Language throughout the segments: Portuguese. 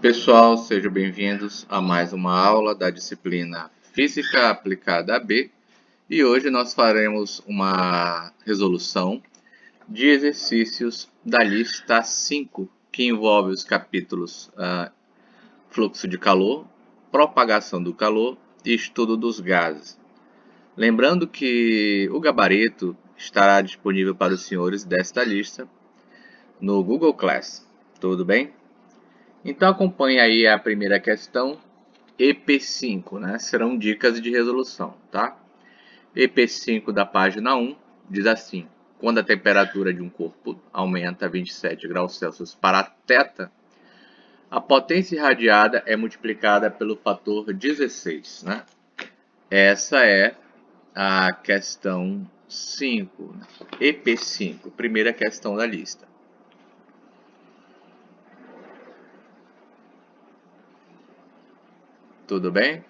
Pessoal, sejam bem-vindos a mais uma aula da disciplina Física Aplicada a B e hoje nós faremos uma resolução de exercícios da lista 5, que envolve os capítulos fluxo de calor, propagação do calor e estudo dos gases. Lembrando que o gabarito estará disponível para os senhores desta lista no Google Class, tudo bem? Então acompanhe aí a primeira questão, EP5, né? Serão dicas de resolução, tá? EP5 da página 1 diz assim: quando a temperatura de um corpo aumenta 27 graus Celsius para θ, a potência irradiada é multiplicada pelo fator 16, né? Essa é a questão 5, né? EP5, primeira questão da lista. Tudo bem?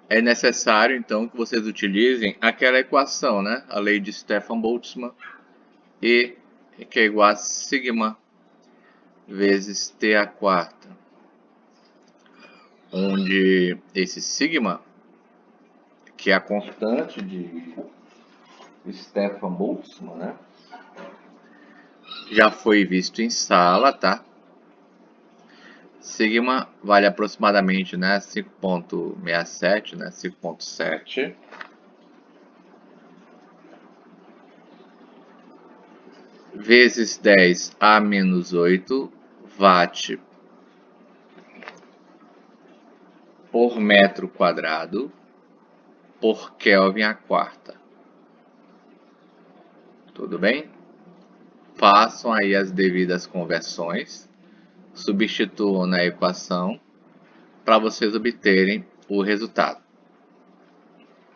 É necessário, então, que vocês utilizem aquela equação, né? A lei de Stefan-Boltzmann, E, que é igual a sigma vezes T a quarta, onde esse sigma, que é a constante de Stefan-Boltzmann, né? Já foi visto em sala, tá? Sigma vale aproximadamente, né, 5,67, né, 5,7. Vezes 10 a menos 8 watt por metro quadrado por Kelvin a quarta. Tudo bem? Façam aí as devidas conversões, substituam na equação para vocês obterem o resultado.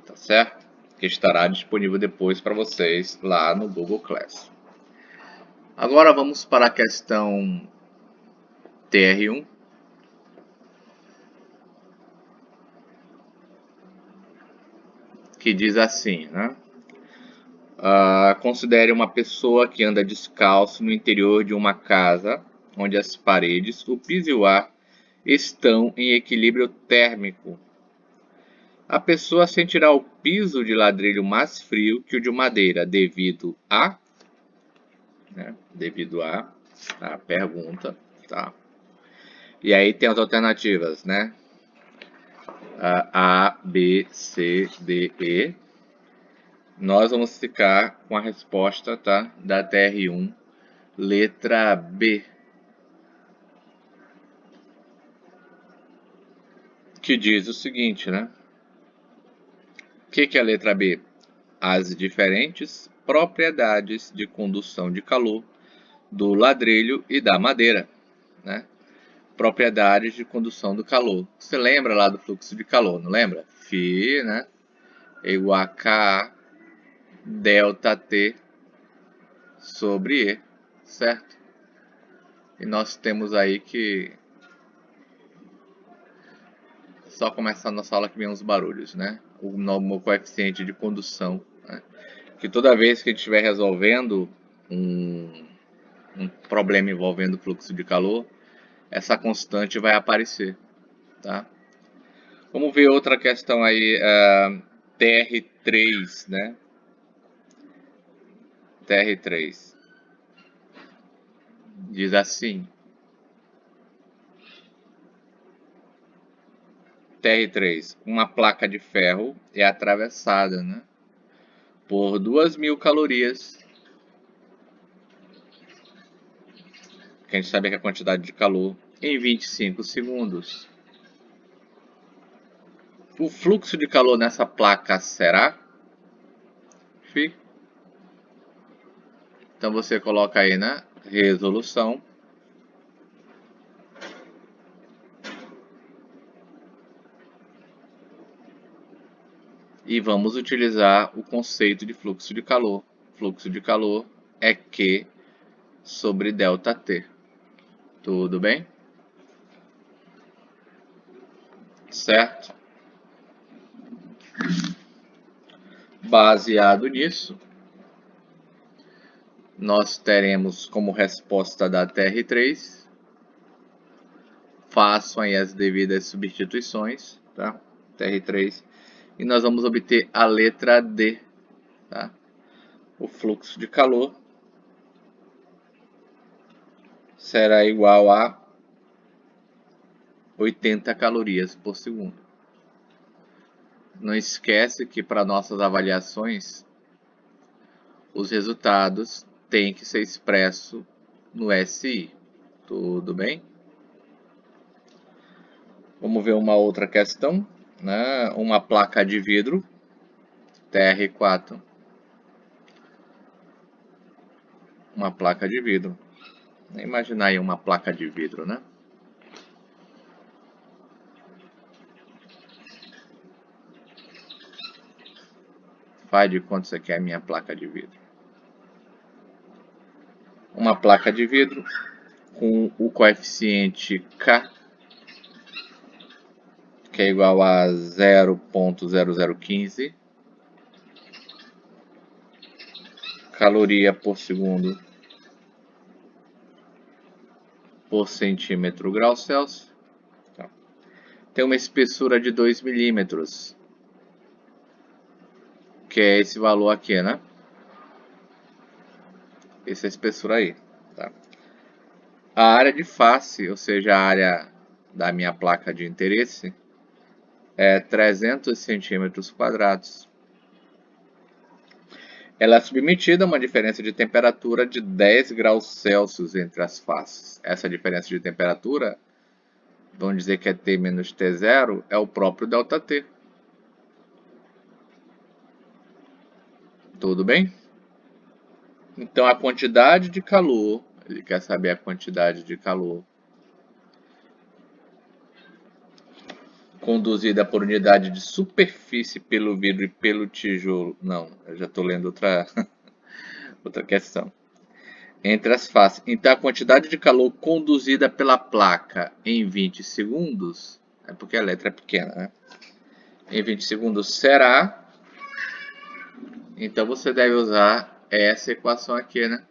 Tá certo? Que estará disponível depois para vocês lá no Google Class. Agora vamos para a questão TR1. Que diz assim, né? Considere uma pessoa que anda descalço no interior de uma casa onde as paredes, o piso e o ar estão em equilíbrio térmico. A pessoa sentirá o piso de ladrilho mais frio que o de madeira devido a... né? Devido a pergunta, tá? E aí tem as alternativas, né? A, B, C, D, E. Nós vamos ficar com a resposta, tá? Da TR1, letra B. Que diz o seguinte, né? O que é a letra B? As diferentes propriedades de condução de calor do ladrilho e da madeira, né? Propriedades de condução do calor. Você lembra lá do fluxo de calor, não lembra? Φ, né? É igual a K delta T sobre E, certo? E nós temos aí que... Só começar a nossa aula que vem os barulhos, né? O coeficiente de condução, né? Que toda vez que a gente estiver resolvendo um problema envolvendo fluxo de calor, essa constante vai aparecer, tá? Vamos ver outra questão aí, TR3, né? TR3 diz assim: TR3, uma placa de ferro é atravessada, né, por 2.000 calorias, que a gente sabe que é a quantidade de calor, em 25 segundos. O fluxo de calor nessa placa será? Então você coloca aí na resolução. E vamos utilizar o conceito de fluxo de calor. Fluxo de calor é Q sobre ΔT. Tudo bem? Certo? Baseado nisso, nós teremos como resposta da TR3. Façam aí as devidas substituições, tá? TR3. E nós vamos obter a letra D, tá? O fluxo de calor será igual a 80 calorias por segundo. Não esquece que para nossas avaliações, os resultados têm que ser expressos no SI. Tudo bem? Vamos ver uma outra questão, né? Uma placa de vidro, TR4. Uma placa de vidro. Imaginar aí uma placa de vidro, né? Faz de conta isso aqui é a minha placa de vidro. Uma placa de vidro com o coeficiente K, que é igual a 0,0015 caloria por segundo por centímetro grau Celsius. Tem uma espessura de 2 milímetros, que é esse valor aqui, né? Essa espessura aí, tá? A área de face, ou seja, a área da minha placa de interesse, é 300 centímetros quadrados. Ela é submetida a uma diferença de temperatura de 10 graus Celsius entre as faces. Essa diferença de temperatura, vamos dizer que é T menos T0, é o próprio ΔT. Tudo bem? Então, a quantidade de calor, ele quer saber a quantidade de calor conduzida por unidade de superfície pelo vidro e pelo tijolo. Não, eu já estou lendo outra questão. Entre as faces. Então, a quantidade de calor conduzida pela placa em 20 segundos, é porque a letra é pequena, né? Em 20 segundos será. Então, você deve usar essa equação aqui, né?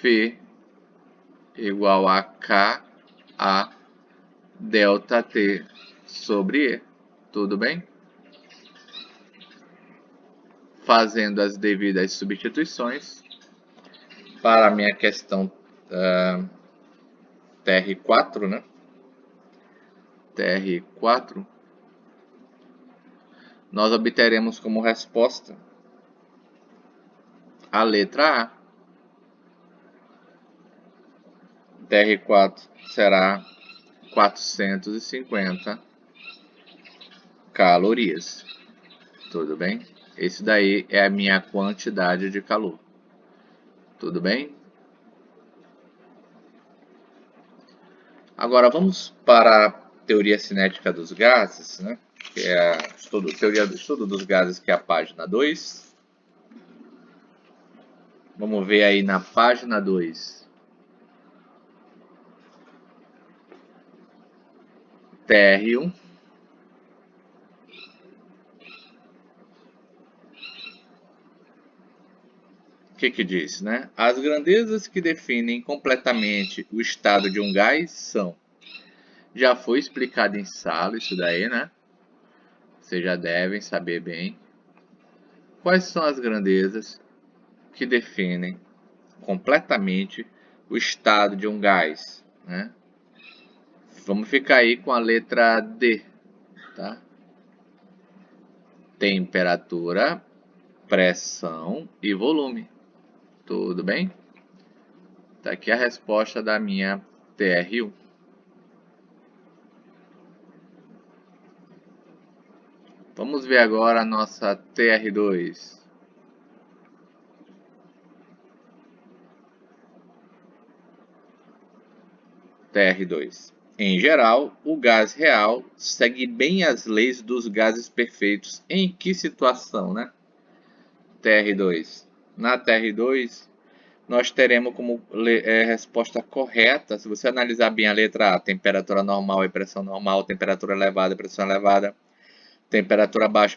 Φ igual a KA ΔT sobre E. Tudo bem? Fazendo as devidas substituições para a minha questão TR4, né? TR4, nós obteremos como resposta a letra A. TR4 será 450 calorias. Tudo bem? Esse daí é a minha quantidade de calor. Tudo bem? Agora vamos para a teoria cinética dos gases, né? Que é a teoria do estudo dos gases, que é a página 2. Vamos ver aí na página 2. TR1. O que diz, né? As grandezas que definem completamente o estado de um gás são... Já foi explicado em sala isso daí, né? Vocês já devem saber bem. Quais são as grandezas que definem completamente o estado de um gás, né? Vamos ficar aí com a letra D, tá? Temperatura, pressão e volume. Tudo bem? Tá aqui a resposta da minha TR1. Vamos ver agora a nossa TR2. TR2. Em geral, o gás real segue bem as leis dos gases perfeitos. Em que situação, né? TR2. Na TR2, nós teremos como resposta correta, se você analisar bem a letra A, temperatura normal e pressão normal, temperatura elevada e pressão elevada. temperatura baixa,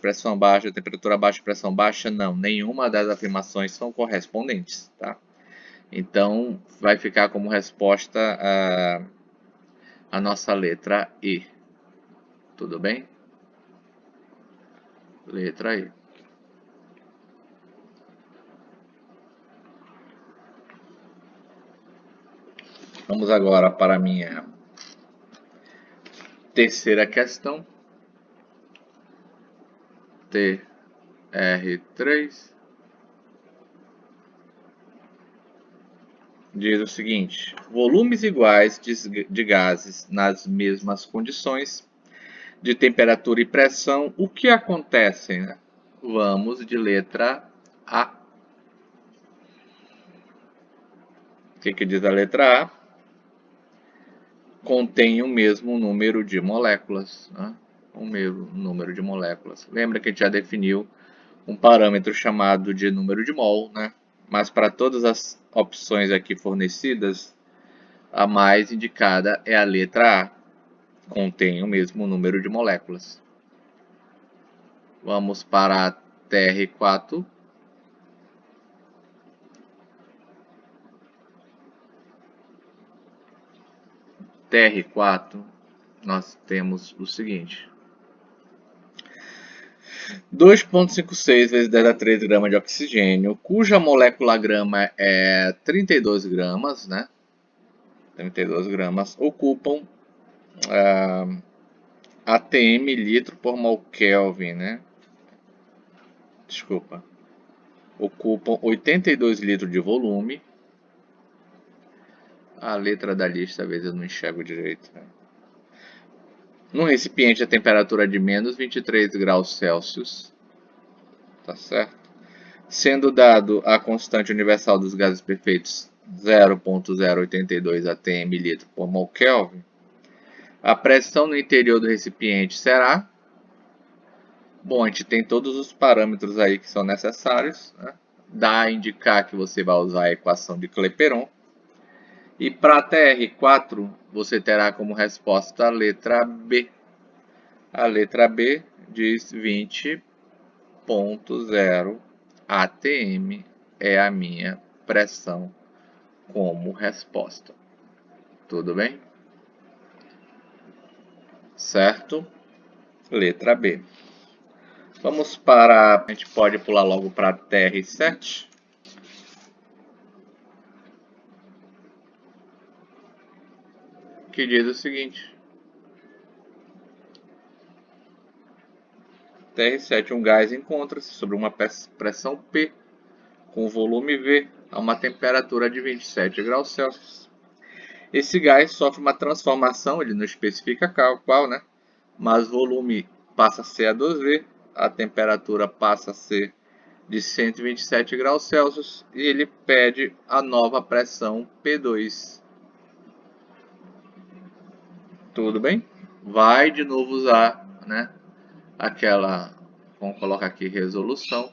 temperatura baixa, pressão baixa, não. Nenhuma das afirmações são correspondentes, tá? Então, vai ficar como resposta a nossa letra E. Tudo bem? Letra E. Vamos agora para a minha terceira questão. TR3. Diz o seguinte: volumes iguais de gases nas mesmas condições de temperatura e pressão, o que acontece? Né? Vamos de letra A. O que diz a letra A? Contém o mesmo número de moléculas. Né? O mesmo número de moléculas. Lembra que a gente já definiu um parâmetro chamado de número de mol, né? Mas para todas as opções aqui fornecidas, a mais indicada é a letra A. Contém o mesmo número de moléculas. Vamos para a TR4. TR4, nós temos o seguinte: 2,56 vezes 10 a 13 gramas de oxigênio, cuja molécula grama é 32 gramas, né? 32 gramas, ocupam ATM litro por mol Kelvin, né? Desculpa. Ocupam 82 litros de volume. A letra da lista, às vezes eu não enxergo direito. Né? Num recipiente a temperatura de menos 23 graus Celsius. Tá certo? Sendo dado a constante universal dos gases perfeitos 0,082 atm litro por mol Kelvin, a pressão no interior do recipiente será... Bom, a gente tem todos os parâmetros aí que são necessários. Né? Dá a indicar que você vai usar a equação de Clapeyron. E para a TR4, você terá como resposta a letra B. A letra B diz 20,0 atm é a minha pressão como resposta. Tudo bem? Certo? Letra B. Vamos para... A gente pode pular logo para a TR7. Que diz o seguinte: TR7, um gás encontra-se sobre uma pressão P com volume V a uma temperatura de 27 graus Celsius. Esse gás sofre uma transformação, ele não especifica qual, né? Mas volume passa a ser A2V, a temperatura passa a ser de 127 graus Celsius e ele pede a nova pressão P2. Tudo bem? Vai de novo usar, né? Aquela, vamos colocar aqui resolução.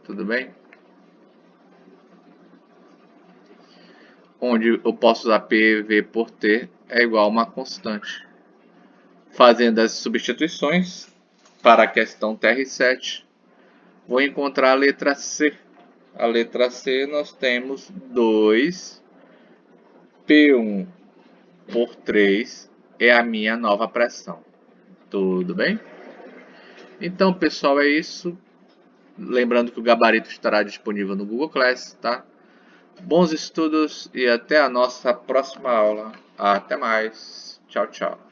Tudo bem? Onde eu posso usar PV por T é igual a uma constante. Fazendo as substituições para a questão TR7, vou encontrar a letra C. A letra C nós temos 2P1 por 3 é a minha nova pressão. Tudo bem? Então, pessoal, é isso. Lembrando que o gabarito estará disponível no Google Class, tá? Bons estudos e até a nossa próxima aula. Até mais. Tchau, tchau.